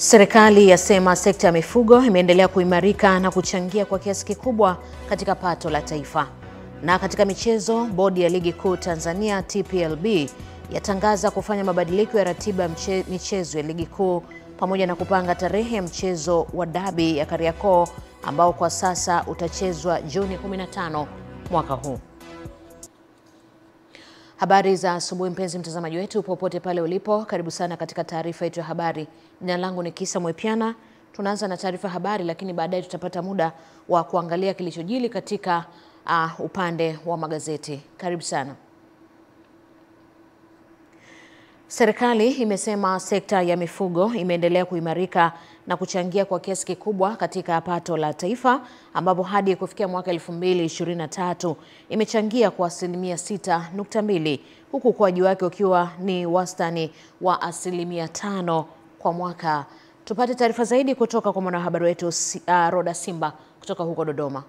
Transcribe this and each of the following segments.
Serikali yasema sekta ya mifugo imeendelea kuimarika na kuchangia kwa kiasi kikubwa katika pato la taifa. Na katika michezo, bodi ya ligi kuu Tanzania TPLB yatangaza kufanya mabadiliko ya ratiba ya michezo ya ligi kuu pamoja na kupanga tarehe ya mchezo wa dabi ya Kariakoo ambao kwa sasa utachezwa Juni 15 mwaka huu. Habari za asubuhi mpenzi mtazamaji wetu popote pale ulipo, karibu sana katika taarifa yetu ya habari. Jina langu ni Kisa Mwepiana. Tunaanza na taarifa habari, lakini baadaye tutapata muda wa kuangalia kilichojili katika upande wa magazeti. Karibu sana. Serikali imesema sekta ya mifugo imeendelea kuimarika na kuchangia kwa kiasi kikubwa katika pato la taifa, ambapo hadi kufikia mwaka 2023 imechangia kwa 6.2%, huku ukuaji wake ukiwa ni wastani wa 5% kwa mwaka. Tupate taarifa zaidi kutoka kwa mwanahabari wetu Roda Simba kutoka huko Dodoma.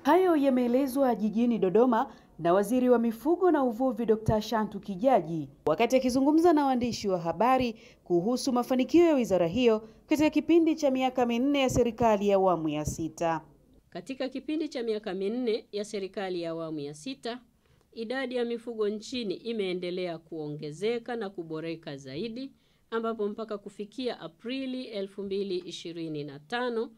Hayo yameelezwa jijini Dodoma na Waziri wa Mifugo na Uvuvi Dr. Shantu Kijaji wakati akizungumza na waandishi wa habari kuhusu mafanikio ya wizara hiyo katika kipindi cha miaka minne ya serikali ya awamu ya 6. Katika kipindi cha miaka minne ya serikali ya awamu ya 6, idadi ya mifugo nchini imeendelea kuongezeka na kuboreka zaidi, ambapo mpaka kufikia Aprili 2025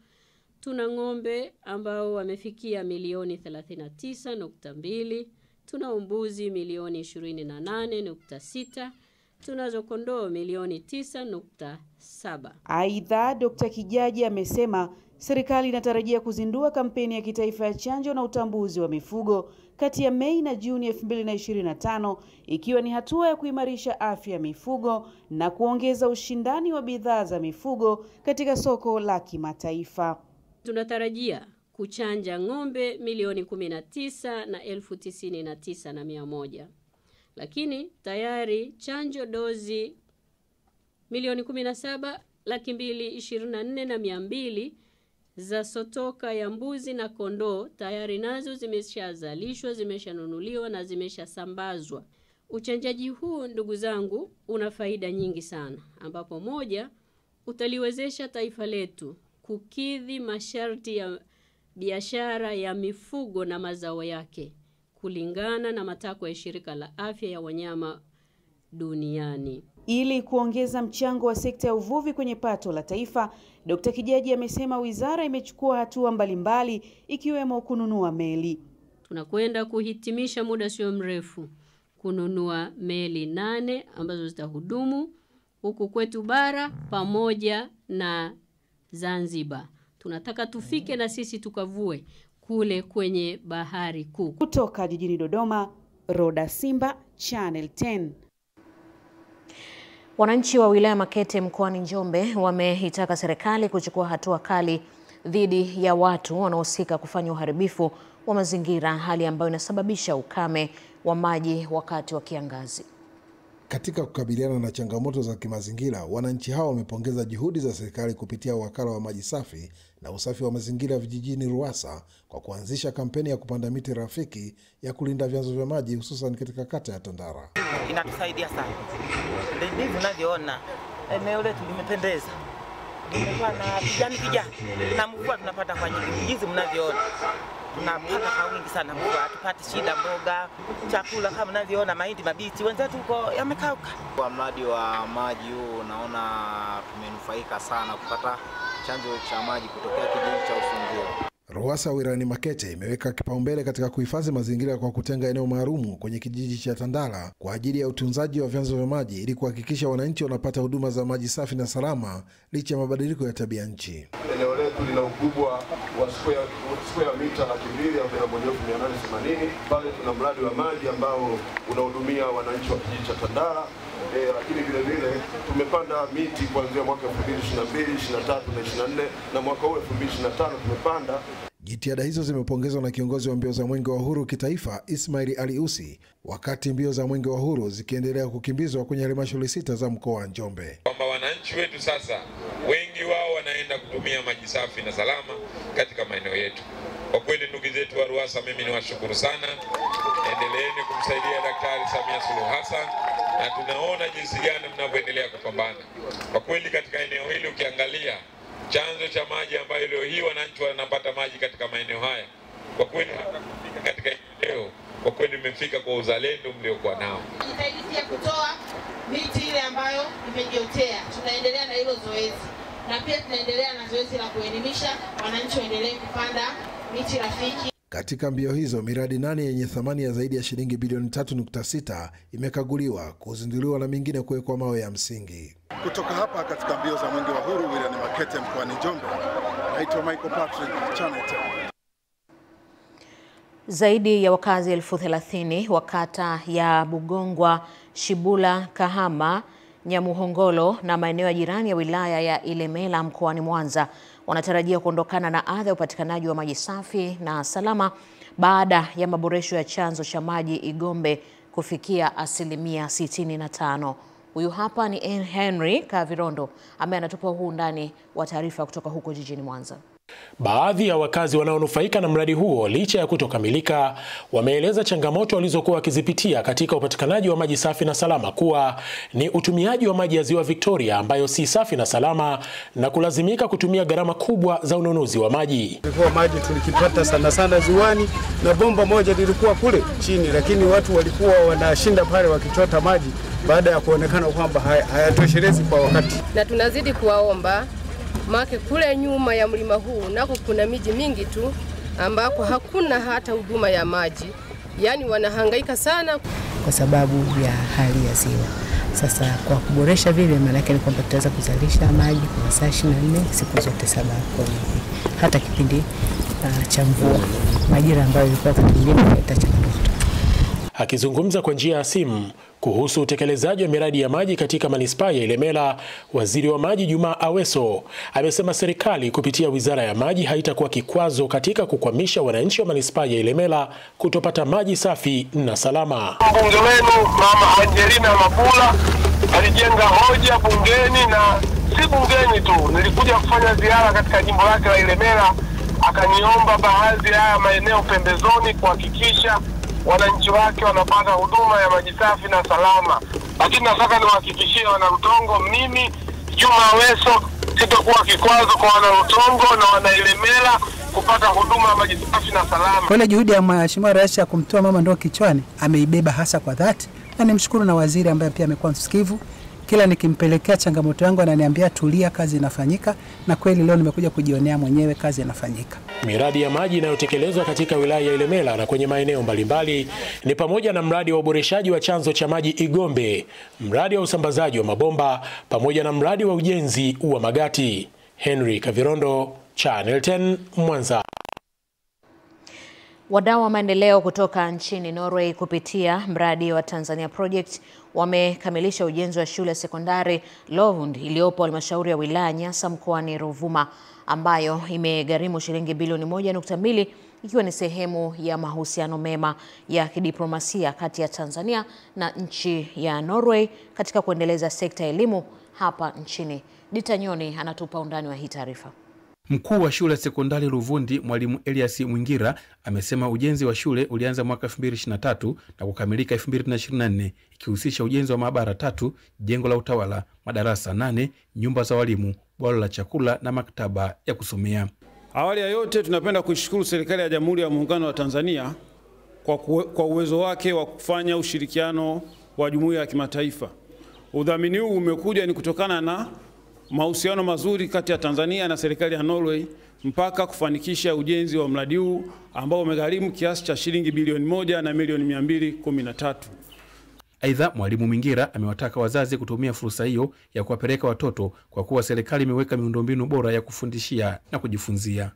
tuna ng'ombe ambao wamefikia milioni 39.2, tuna mbuzi milioni 28.6, tunazo kondoo milioni 9.7. Aidha, Dr. Kijaji amesema serikali inatarajia kuzindua kampeni ya kitaifa ya chanjo na utambuzi wa mifugo kati ya Mei na Juni 2025, ikiwa ni hatua ya kuimarisha afya ya mifugo na kuongeza ushindani wa bidhaa za mifugo katika soko la kimataifa. Tunatarajia kuchanja ng'ombe milioni 19,099,100. Lakini tayari chanjo dozi milioni 17,224,200 za sotoka ya mbuzi na kondoo tayari nazo zimeshazalishwa, zimeshanunuliwa na zimeshasambazwa. Uchanjaji huu, ndugu zangu, una faida nyingi sana, ambapo moja, utaliwezesha taifa letu kukidhi masharti ya biashara ya mifugo na mazao yake kulingana na matakwa ya Shirika la Afya ya Wanyama Duniani. Ili kuongeza mchango wa sekta ya uvuvi kwenye pato la taifa, Dr. Kijaji amesema wizara imechukua hatua mbalimbali ikiwemo kununua meli. Tunakwenda kuhitimisha muda sio mrefu kununua meli 8 ambazo zitahudumu huku kwetu bara pamoja na Zanzibar. Tunataka tufike na sisi tukavue kule kwenye bahari kuu. Kutoka jijini Dodoma, Roda Simba, Channel 10. Wananchi wa wilaya Makete mkoani Njombe wameitaka serikali kuchukua hatua kali dhidi ya watu wanaohusika kufanya uharibifu wa mazingira, hali ambayo inasababisha ukame wa maji wakati wa kiangazi. Katika kukabiliana na changamoto za kimazingira, wananchi hao wamepongeza juhudi za serikali kupitia wakala wa maji safi na usafi wa mazingira vijijini RUWASA kwa kuanzisha kampeni ya kupanda miti rafiki ya kulinda vyanzo vya maji hususan katika kata ya Tandara. Inatusaidia sana. Ndivyo unavyoona eneo letu limependeza. Limekuwa na kijani na mvua tunapata kwa nyingi. Hizi mnavyoona tunapata kwa wingi sana mvua, tupate shida mboga, chakula kama mnavyoona mahindi mabichi wenzetu huko yamekauka. Kwa mradi wa maji huu naona tumenufaika sana kupata chanzo cha maji kutokea kijiji cha Usungiro. RUWASA wilayani Makete imeweka kipaumbele katika kuhifadhi mazingira kwa kutenga eneo maalum kwenye kijiji cha Tandara kwa ajili ya utunzaji wa vyanzo vya maji ili kuhakikisha wananchi wanapata huduma za maji safi na salama licha ya mabadiliko ya tabia nchi. Eneo letu lina ukubwa wa square mita 241,880. Pale tuna mradi wa maji ambao unahudumia wananchi wa kijiji cha Tandara. Lakini vile vile tumepanda miti kuanzia mwaka 2022, 23 na 24 na mwaka huu 2025 tumepanda. Jitihada hizo zimepongezwa na kiongozi wa mbio za Mwenge wa Uhuru kitaifa Ismail Ali Usi, wakati mbio za Mwenge wa Uhuru zikiendelea kukimbizwa kwenye halmashauri 6 za mkoa wa Njombe. Kwamba wananchi wetu sasa wengi wao wanaenda kutumia maji safi na salama katika maeneo yetu. Kwa kweli ndugu zetu wa RUWASA, mimi niwashukuru sana. Endeleeni kumsaidia Daktari Samia Suluhu Hassan na tunaona jinsi gani mnavyoendelea kupambana. Kwa kweli katika eneo hili ukiangalia chanzo cha maji ambayo leo hii wananchi wanapata maji katika maeneo haya, kwa kweli hata kufika katika eneo, kwa kweli mmefika kwa uzalendo mliokuwa nao. Jitahidi pia kutoa miti ile ambayo imejiotea. Tunaendelea na hilo zoezi. Na pia tunaendelea na zoezi la kuelimisha wananchi waendelee kupanda miti rafiki. Katika mbio hizo miradi 8 yenye thamani ya zaidi ya shilingi bilioni 3.6 imekaguliwa, kuzinduliwa na mingine kuwekwa mawe ya msingi. Kutoka hapa katika mbio za Mwenge wa Uhuru wilayani Makete mkoani Njombe, naitwa Michael Patrick, Channel 10. Zaidi ya wakazi 30,000 wa kata ya Bugongwa, Shibula, Kahama, Nyamuhongolo na maeneo ya jirani ya wilaya ya Ilemela mkoani Mwanza wanatarajia kuondokana na adha ya upatikanaji wa maji safi na salama baada ya maboresho ya chanzo cha maji Igombe kufikia 65%. Huyu hapa ni Henry Kavirondo ambaye anatupa huu ndani wa taarifa kutoka huko jijini Mwanza. Baadhi ya wakazi wanaonufaika na mradi huo licha ya kutokamilika wameeleza changamoto walizokuwa wakizipitia katika upatikanaji wa maji safi na salama kuwa ni utumiaji wa maji ya Ziwa Victoria ambayo si safi na salama na kulazimika kutumia gharama kubwa za ununuzi wa maji. Kwa maji tulikipata sana ziwani na bomba moja lilikuwa kule chini, lakini watu walikuwa wanashinda pale wakichota maji baada ya kuonekana kwamba hayatoshelezi kwa wakati. Na tunazidi kuwaomba make kule nyuma ya mlima huu nako kuna miji mingi tu ambako hakuna hata huduma ya maji. Yaani wanahangaika sana kwa sababu ya hali ya ziwa. Sasa kwa kuboresha vile maana yake ni kwamba tutaweza kuzalisha maji kwa masaa 24 siku zote 7 kwa wiki. Hata kipindi cha mvua, majira ambayo ilikuwa kipindi cha changamoto. Akizungumza kwa njia ya simu kuhusu utekelezaji wa miradi ya maji katika manispaa ya Ilemela, waziri wa maji Juma Aweso amesema serikali kupitia wizara ya maji haitakuwa kikwazo katika kukwamisha wananchi wa manispaa ya Ilemela kutopata maji safi na salama. Mbunge wenu Mama Angelina Mabula alijenga hoja bungeni, na si bungeni tu, nilikuja kufanya ziara katika jimbo lake la Ilemela, akaniomba baadhi ya maeneo pembezoni kuhakikisha wananchi wake wanapata huduma ya maji safi na salama. Lakini nataka niwahakikishie wanarutongo, mimi Juma Aweso sitakuwa kikwazo kwa wanarutongo na wanailemela kupata huduma ya maji safi na salama. Kwa juhudi ya Mheshimiwa Rais ya kumtoa mama ndoo kichwani ameibeba hasa kwa dhati, na nimshukuru na waziri ambaye pia amekuwa msikivu. Kila nikimpelekea changamoto yangu ananiambia tulia, kazi inafanyika, na kweli leo nimekuja kujionea mwenyewe kazi inafanyika. Miradi ya maji inayotekelezwa katika wilaya ya Ilemela na kwenye maeneo mbalimbali ni pamoja na mradi wa uboreshaji wa chanzo cha maji Igombe, mradi wa usambazaji wa mabomba pamoja na mradi wa ujenzi wa magati. Henry Kavirondo, Channel 10, Mwanza. Wadau wa maendeleo kutoka nchini Norway kupitia mradi wa Tanzania Project wamekamilisha ujenzi wa shule sekondari Lovund iliyopo halmashauri ya wilaya Nyasa mkoani Ruvuma, ambayo imegharimu shilingi bilioni 1.2 ikiwa ni sehemu ya mahusiano mema ya kidiplomasia kati ya Tanzania na nchi ya Norway katika kuendeleza sekta ya elimu hapa nchini. Dita Nyoni anatupa undani wa hii taarifa. Mkuu wa shule sekondari Luvundi, Mwalimu Elias Mwingira, amesema ujenzi wa shule ulianza mwaka 2023 na kukamilika 2024, ikihusisha ujenzi wa maabara 3, jengo la utawala, madarasa 8, nyumba za walimu, bwalo la chakula na maktaba ya kusomea. Awali ya yote tunapenda kuishukuru serikali ya Jamhuri ya Muungano wa Tanzania kwa uwezo wake wa kufanya ushirikiano wa jumuiya ya kimataifa. Udhamini huu umekuja ni kutokana na mahusiano mazuri kati ya Tanzania na serikali ya Norway mpaka kufanikisha ujenzi wa mradi huu ambao umegharimu kiasi cha shilingi bilioni 1 na milioni 213. Aidha, Mwalimu Mwingira amewataka wazazi kutumia fursa hiyo ya kuwapeleka watoto kwa kuwa serikali imeweka miundombinu bora ya kufundishia na kujifunzia.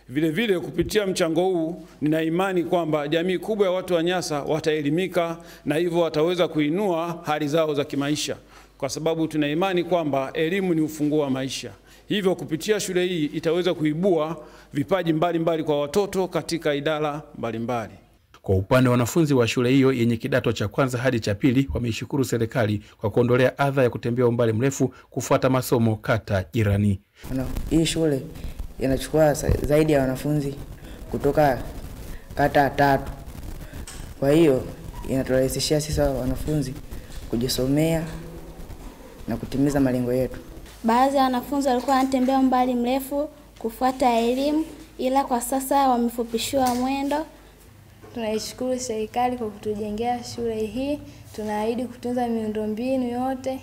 Vile kupitia mchango huu nina imani kwamba jamii kubwa ya watu wa Nyasa wataelimika na hivyo wataweza kuinua hali zao za kimaisha, kwa sababu tuna imani kwamba elimu ni ufunguo wa maisha. Hivyo kupitia shule hii itaweza kuibua vipaji mbalimbali kwa watoto katika idara mbalimbali. Kwa upande wa wanafunzi wa shule hiyo yenye kidato cha kwanza hadi cha pili, wameishukuru serikali kwa kuondolea adha ya kutembea umbali mrefu kufuata masomo kata jirani. Hii shule inachukua zaidi ya wanafunzi kutoka kata 3. Kwa hiyo inaturahisishia sisi wanafunzi kujisomea na kutimiza malengo yetu. Baadhi ya wanafunzi walikuwa wanatembea umbali mrefu kufuata elimu, ila kwa sasa wamefupishiwa mwendo. Tunaishukuru serikali kwa kutujengea shule hii. Tunaahidi kutunza miundombinu yote.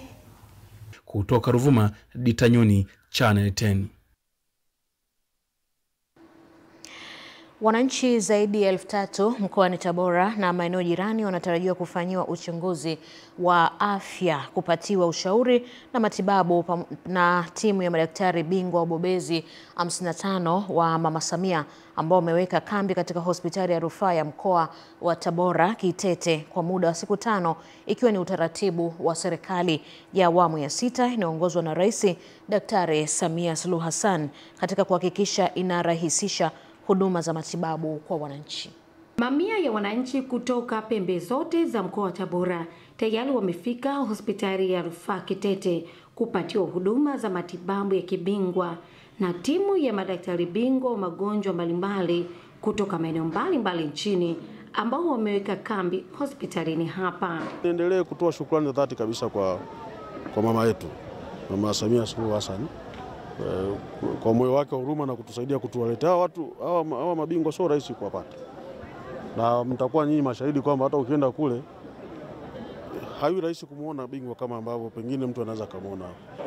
Kutoka Ruvuma, Ditanyoni, Channel 10. Wananchi zaidi ya 3,000 mkoani Tabora na maeneo jirani wanatarajiwa kufanyiwa uchunguzi wa afya, kupatiwa ushauri na matibabu na timu ya madaktari bingwa wabobezi 55 wa Mama Samia ambao wameweka kambi katika hospitali ya rufaa ya mkoa wa Tabora Kitete kwa muda wa siku 5, ikiwa ni utaratibu wa serikali ya awamu ya 6 inayoongozwa na Rais Daktari Samia Suluhu Hassan katika kuhakikisha inarahisisha huduma za matibabu kwa wananchi. Mamia ya wananchi kutoka pembe zote za mkoa wa Tabora tayari wamefika hospitali ya rufaa Kitete kupatiwa huduma za matibabu ya kibingwa na timu ya madaktari bingwa wa magonjwa mbalimbali kutoka maeneo mbalimbali nchini ambao wameweka kambi hospitalini hapa. Niendelee kutoa shukrani za dhati kabisa kwa mama yetu, Mama Samia Suluhu Hassan, kwa moyo wake wa huruma na kutusaidia kutuwaletea watu hawa mabingwa. Sio rahisi kuwapata, na mtakuwa nyinyi mashahidi kwamba hata ukienda kule haiwi rahisi kumuona bingwa kama ambavyo pengine mtu anaweza kumuona.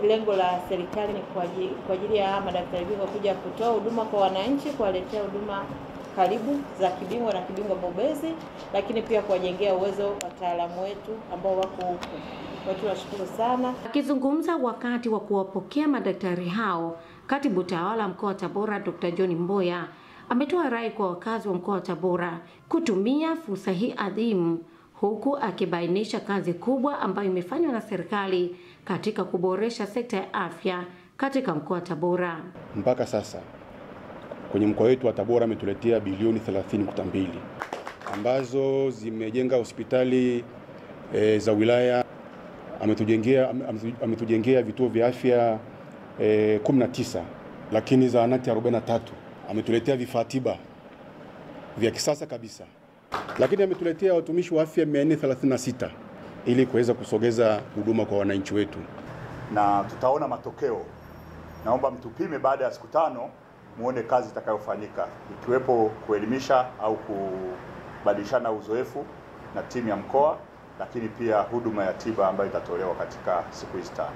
Lengo la serikali ni kwa ajili ya madaktari bingwa kuja kutoa huduma kwa wananchi, kuwaletea huduma karibu za kibingwa na kibingwa bobezi, lakini pia kuwajengea uwezo wataalamu wetu ambao wako huko. Tunashukuru sana. Akizungumza wakati wa kuwapokea madaktari hao, Katibu Tawala mkoa wa Tabora Dr. John Mboya ametoa rai kwa wakazi wa mkoa wa Tabora kutumia fursa hii adhimu, huku akibainisha kazi kubwa ambayo imefanywa na serikali katika kuboresha sekta ya afya katika mkoa wa Tabora. Mpaka sasa kwenye mkoa wetu wa Tabora ametuletea bilioni 30.2 ambazo zimejenga hospitali za wilaya, ametujengea vituo vya afya 19, lakini zahanati 43. Ametuletea vifaa tiba vya kisasa kabisa, lakini ametuletea watumishi wa afya 436 ili kuweza kusogeza huduma kwa wananchi wetu, na tutaona matokeo. Naomba mtupime baada ya siku 5 muone kazi itakayofanyika, ikiwepo kuelimisha au kubadilishana uzoefu na timu ya mkoa, lakini pia huduma ya tiba ambayo itatolewa katika siku hizi 5.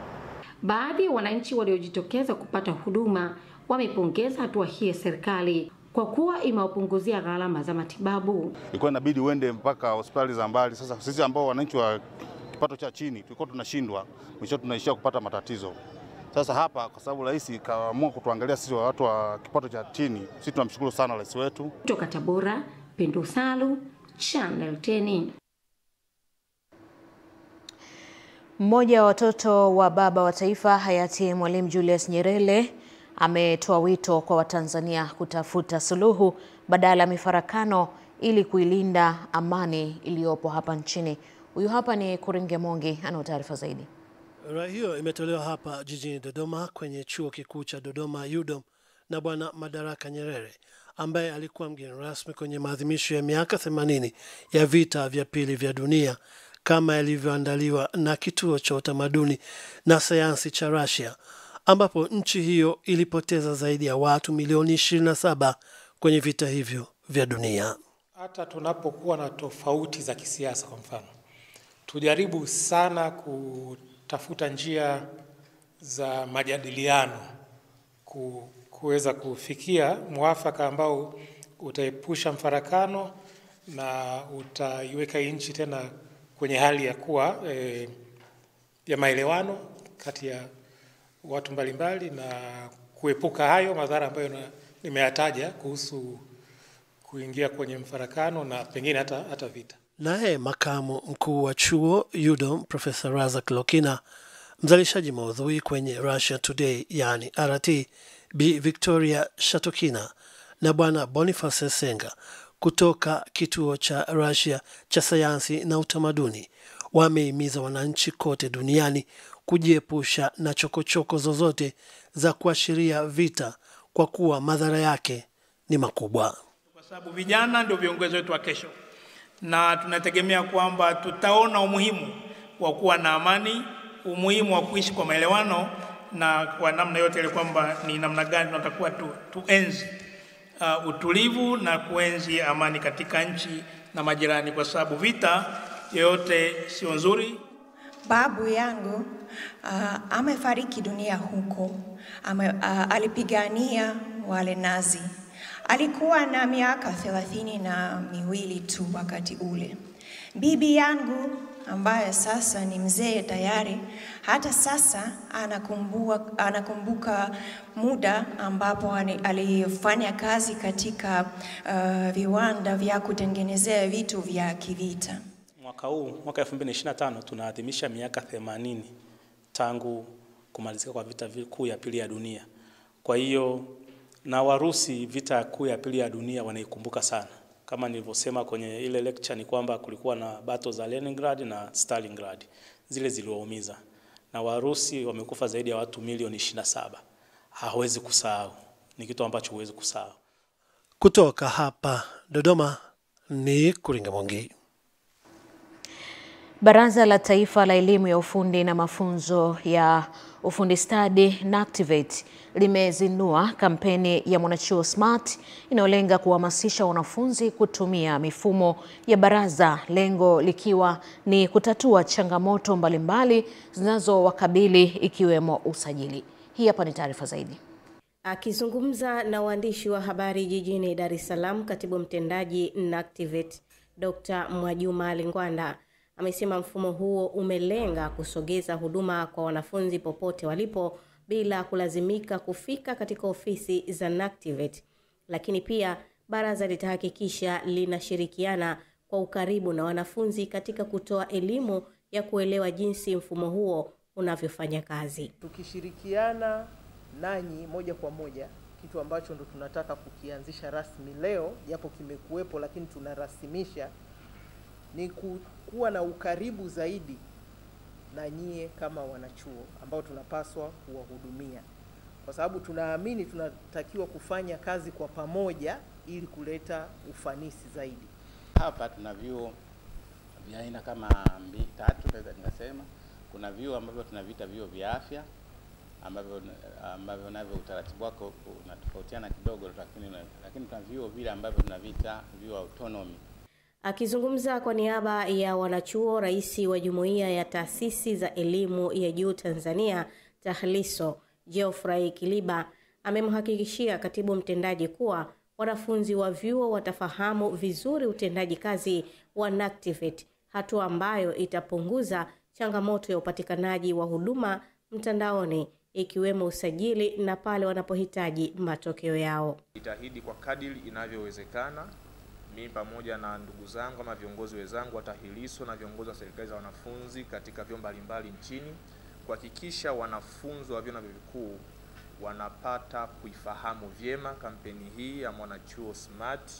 Baadhi ya wananchi waliojitokeza kupata huduma wamepongeza hatua hii ya serikali kwa kuwa imewapunguzia gharama za matibabu. Ilikuwa inabidi uende mpaka hospitali za mbali. Sasa sisi ambao wananchi wa kipato cha chini tulikuwa tunashindwa, mwisho tunaishia kupata matatizo. Sasa hapa kwa sababu rais kaamua kutuangalia sisi watu wa kipato cha chini, sisi tunamshukuru sana rais wetu. Kutoka Tabora, Pendo Salu, Channel 10. Mmoja wa watoto wa baba wa taifa hayati Mwalimu Julius Nyerere ametoa wito kwa Watanzania kutafuta suluhu badala ya mifarakano ili kuilinda amani iliyopo hapa nchini. Huyu hapa ni Kuringe Mongi, ana taarifa zaidi. Rai hiyo imetolewa hapa jijini Dodoma kwenye chuo kikuu cha Dodoma UDOM na Bwana Madaraka Nyerere ambaye alikuwa mgeni rasmi kwenye maadhimisho ya miaka 80 ya vita vya pili vya dunia kama yalivyoandaliwa na kituo cha utamaduni na sayansi cha Russia, ambapo nchi hiyo ilipoteza zaidi ya watu milioni 27 kwenye vita hivyo vya dunia. Hata tunapokuwa na tofauti za kisiasa, kwa mfano, tujaribu sana kutafuta njia za majadiliano kuweza kufikia mwafaka ambao utaepusha mfarakano na utaiweka nchi tena kwenye hali ya kuwa ya maelewano kati ya watu mbalimbali na kuepuka hayo madhara ambayo nimeyataja kuhusu kuingia kwenye mfarakano na pengine hata vita. Naye makamu mkuu wa chuo UDOM Profesa Razak Lokina, mzalishaji maudhui kwenye Russia Today yani RT, Bi Victoria Shatokina na Bwana Boniface Senga kutoka kituo cha Russia cha sayansi na utamaduni wamehimiza wananchi kote duniani kujiepusha na chokochoko zozote za kuashiria vita kwa kuwa madhara yake ni makubwa. Kwa sababu vijana ndio viongozi wetu wa kesho, na tunategemea kwamba tutaona umuhimu wa kuwa na amani, umuhimu wa kuishi kwa maelewano, na kwa namna yote ile kwamba ni namna gani tunatakiwa tuenzi utulivu na kuenzi amani katika nchi na majirani, kwa sababu vita yoyote sio nzuri. Babu yangu amefariki dunia huko. Alipigania wale Nazi. Alikuwa na miaka 32 tu wakati ule. Bibi yangu ambaye sasa ni mzee tayari, hata sasa anakumbuka muda ambapo alifanya kazi katika viwanda vya kutengenezea vitu vya kivita. Mwaka 2025 tunaadhimisha miaka 80 tangu kumalizika kwa vita kuu ya pili ya dunia. Kwa hiyo na Warusi vita kuu ya pili ya dunia wanaikumbuka sana. Kama nilivyosema kwenye ile lecture ni kwamba kulikuwa na battle za Leningrad na Stalingrad. Zile ziliwaumiza. Na Warusi wamekufa zaidi ya watu milioni 27. Hawezi kusahau. Ni kitu ambacho huwezi kusahau. Kutoka hapa Dodoma ni Kuringa Mwangi. Baraza la Taifa la Elimu ya Ufundi na Mafunzo ya Ufundi Stadi NACTIVATE limezindua kampeni ya Mwanachuo Smart inayolenga kuhamasisha wanafunzi kutumia mifumo ya baraza, lengo likiwa ni kutatua changamoto mbalimbali zinazowakabili ikiwemo usajili. Hii hapa ni taarifa zaidi. Akizungumza na waandishi wa habari jijini Dar es Salaam, katibu mtendaji NACTIVATE Dr. Mwajuma Lingwanda amesema mfumo huo umelenga kusogeza huduma kwa wanafunzi popote walipo bila kulazimika kufika katika ofisi za NACTIVATE, lakini pia baraza litahakikisha linashirikiana kwa ukaribu na wanafunzi katika kutoa elimu ya kuelewa jinsi mfumo huo unavyofanya kazi. Tukishirikiana nanyi moja kwa moja, kitu ambacho ndo tunataka kukianzisha rasmi leo, japo kimekuwepo lakini tunarasimisha, ni kuwa na ukaribu zaidi na nyie kama wanachuo ambao tunapaswa kuwahudumia, kwa sababu tunaamini tunatakiwa kufanya kazi kwa pamoja ili kuleta ufanisi zaidi. Hapa tuna vyuo vya aina kama 2-3 naweza nikasema. Kuna vyuo ambavyo tunaviita vyuo vya afya ambavyo navyo utaratibu wako unatofautiana kidogo, lakini tuna vyuo vile ambavyo tunaviita vyuo autonomy. Akizungumza kwa niaba ya wanachuo, rais wa Jumuiya ya Taasisi za Elimu ya Juu Tanzania TAHLISO Geoffrey Kiliba amemhakikishia katibu mtendaji kuwa wanafunzi wa vyuo watafahamu vizuri utendaji kazi wa NACTIVATE, hatua ambayo itapunguza changamoto ya upatikanaji wa huduma mtandaoni ikiwemo usajili na pale wanapohitaji matokeo yao. Itahidi kwa kadiri inavyowezekana, mimi pamoja na ndugu zangu ama viongozi wenzangu wa TAHLISO na viongozi wa serikali za wanafunzi katika vyuo mbalimbali nchini, kuhakikisha wanafunzi wa vyuo na vyuo vikuu wanapata kuifahamu vyema kampeni hii ya Mwanachuo Smart,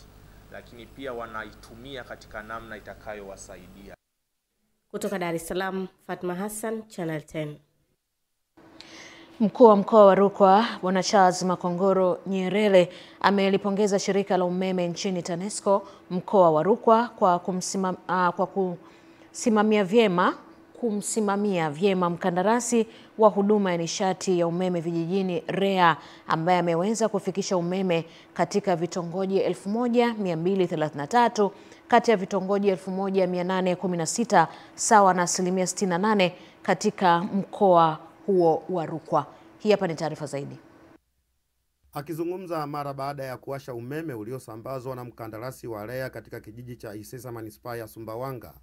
lakini pia wanaitumia katika namna itakayowasaidia. Kutoka Dar es Salaam, Fatma Hassan, Channel 10. Mkuu wa mkoa wa Rukwa Bwana Charles Makongoro Nyerere amelipongeza shirika la umeme nchini TANESCO mkoa wa Rukwa kwa kumsimamia vyema mkandarasi wa huduma ya nishati ya umeme vijijini REA ambaye ameweza kufikisha umeme katika vitongoji 1233 kati ya vitongoji 1816 sawa na 68% katika mkoa huo wa Rukwa. Hii hapa ni taarifa zaidi. Akizungumza mara baada ya kuwasha umeme uliosambazwa na mkandarasi wa REA katika kijiji cha Isesa manispaa ya Sumbawanga,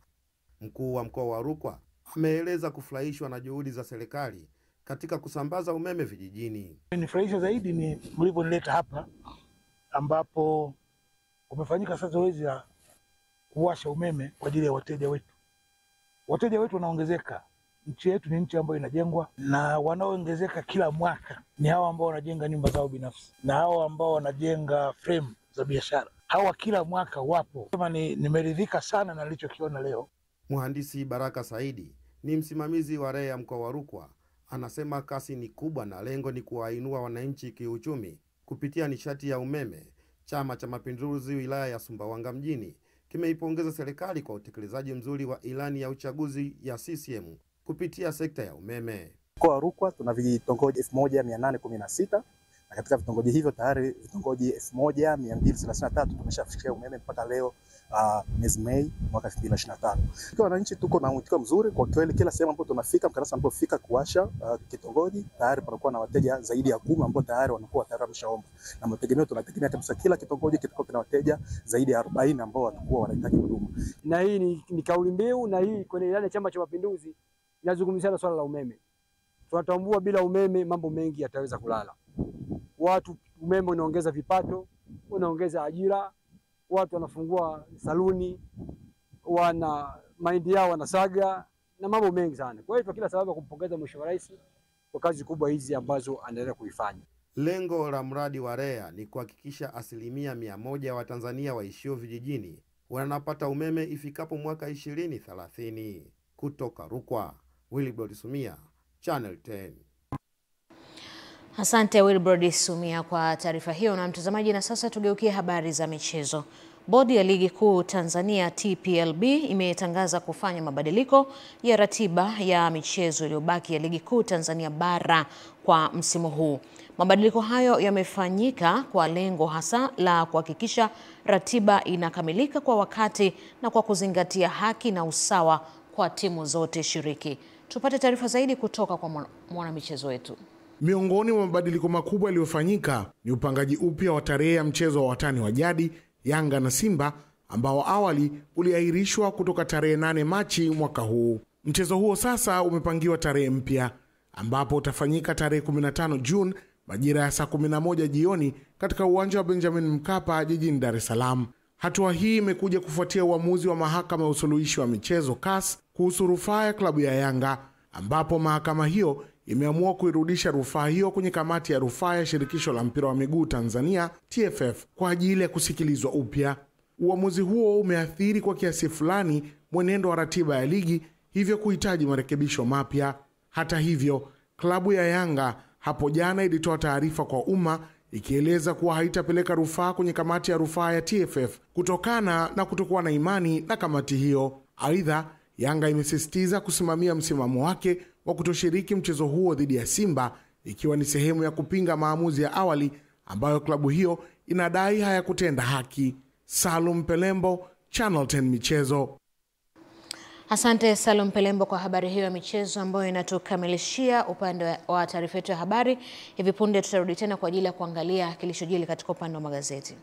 mkuu wa mkoa wa Rukwa ameeleza kufurahishwa na juhudi za serikali katika kusambaza umeme vijijini. Nifurahisha zaidi ni mlivyonileta hapa ambapo umefanyika sasa zoezi la kuwasha umeme kwa ajili ya wateja wetu. Wateja wetu wanaongezeka. Nchi yetu ni nchi ambayo inajengwa, na wanaoongezeka kila mwaka ni hao ambao wanajenga nyumba zao binafsi na hao ambao wanajenga frame za biashara. Hawa kila mwaka wapo. Kama nimeridhika sana na nilichokiona leo. Mhandisi Baraka Saidi ni msimamizi wa REA mkoa wa Rukwa. Anasema kasi ni kubwa na lengo ni kuwainua wananchi kiuchumi kupitia nishati ya umeme. Chama cha Mapinduzi wilaya ya Sumbawanga mjini kimeipongeza serikali kwa utekelezaji mzuri wa ilani ya uchaguzi ya CCM kupitia sekta ya umeme. Mkoa wa Rukwa tuna vitongoji 1816 na katika vitongoji hivyo tayari vitongoji 1233 tumeshafikia umeme mpaka leo mwezi Mei mwaka 2025. Kwa wananchi tuko na mwitikio mzuri kwa kweli, kila sehemu ambapo tunafika, mkandarasi anapofika kuwasha kitongoji tayari panakuwa na wateja zaidi ya 10 ambao tayari wanakuwa tayari wameshaomba, na mategemeo tunategemea kabisa kila kitongoji kitakuwa kina wateja zaidi ya 40 ambao watakuwa wanahitaji huduma. Na hii ni kauli mbiu, na hii kwenye ilani ya Chama cha Mapinduzi inazungumzia swala la umeme. Tunatambua bila umeme mambo mengi yataweza kulala. Umeme unaongeza vipato, unaongeza ajira, watu wanafungua saluni, wana mahindi yao wanasaga na mambo mengi sana. Kwa hiyo kila sababu ya kumpongeza Mheshimiwa Rais kwa kazi kubwa hizi ambazo anaendelea kuifanya. Lengo la mradi wa REA ni kuhakikisha 100% wa Tanzania waishio vijijini wanapata umeme ifikapo mwaka 2030. Kutoka Rukwa, Wilbrod Sumia, Channel 10. Asante Wilbrod Sumia kwa taarifa hiyo. Na mtazamaji, na sasa tugeukie habari za michezo. Bodi ya Ligi Kuu Tanzania TPLB imetangaza kufanya mabadiliko ya ratiba ya michezo iliyobaki ya Ligi Kuu Tanzania bara kwa msimu huu. Mabadiliko hayo yamefanyika kwa lengo hasa la kuhakikisha ratiba inakamilika kwa wakati na kwa kuzingatia haki na usawa kwa timu zote shiriki. Tupate taarifa zaidi kutoka kwa mwanamichezo wetu. Miongoni mwa mabadiliko makubwa yaliyofanyika ni upangaji upya wa tarehe ya mchezo wa watani wa jadi Yanga na Simba ambao awali uliahirishwa kutoka tarehe 8 Machi mwaka huu. Mchezo huo sasa umepangiwa tarehe mpya ambapo utafanyika tarehe 15 Juni majira ya saa 11 jioni katika uwanja wa Benjamin Mkapa jijini Dar es Salaam. Hatua hii imekuja kufuatia uamuzi wa mahakama ya usuluhishi wa michezo CAS kuhusu rufaa ya klabu ya Yanga, ambapo mahakama hiyo imeamua kuirudisha rufaa hiyo kwenye kamati ya rufaa ya shirikisho la mpira wa miguu Tanzania TFF kwa ajili ya kusikilizwa upya. Uamuzi huo umeathiri kwa kiasi fulani mwenendo wa ratiba ya ligi, hivyo kuhitaji marekebisho mapya. Hata hivyo, klabu ya Yanga hapo jana ilitoa taarifa kwa umma ikieleza kuwa haitapeleka rufaa kwenye kamati ya rufaa ya TFF kutokana na kutokuwa na imani na kamati hiyo. Aidha, Yanga imesisitiza kusimamia msimamo wake wa kutoshiriki mchezo huo dhidi ya Simba, ikiwa ni sehemu ya kupinga maamuzi ya awali ambayo klabu hiyo inadai hayakutenda haki. Salum Pelembo, Channel 10 Michezo. Asante Salum Pelembo kwa habari hiyo ya michezo ambayo inatukamilishia upande wa taarifa yetu ya habari. Hivi punde tutarudi tena kwa ajili ya kuangalia kilichojili katika upande wa magazeti.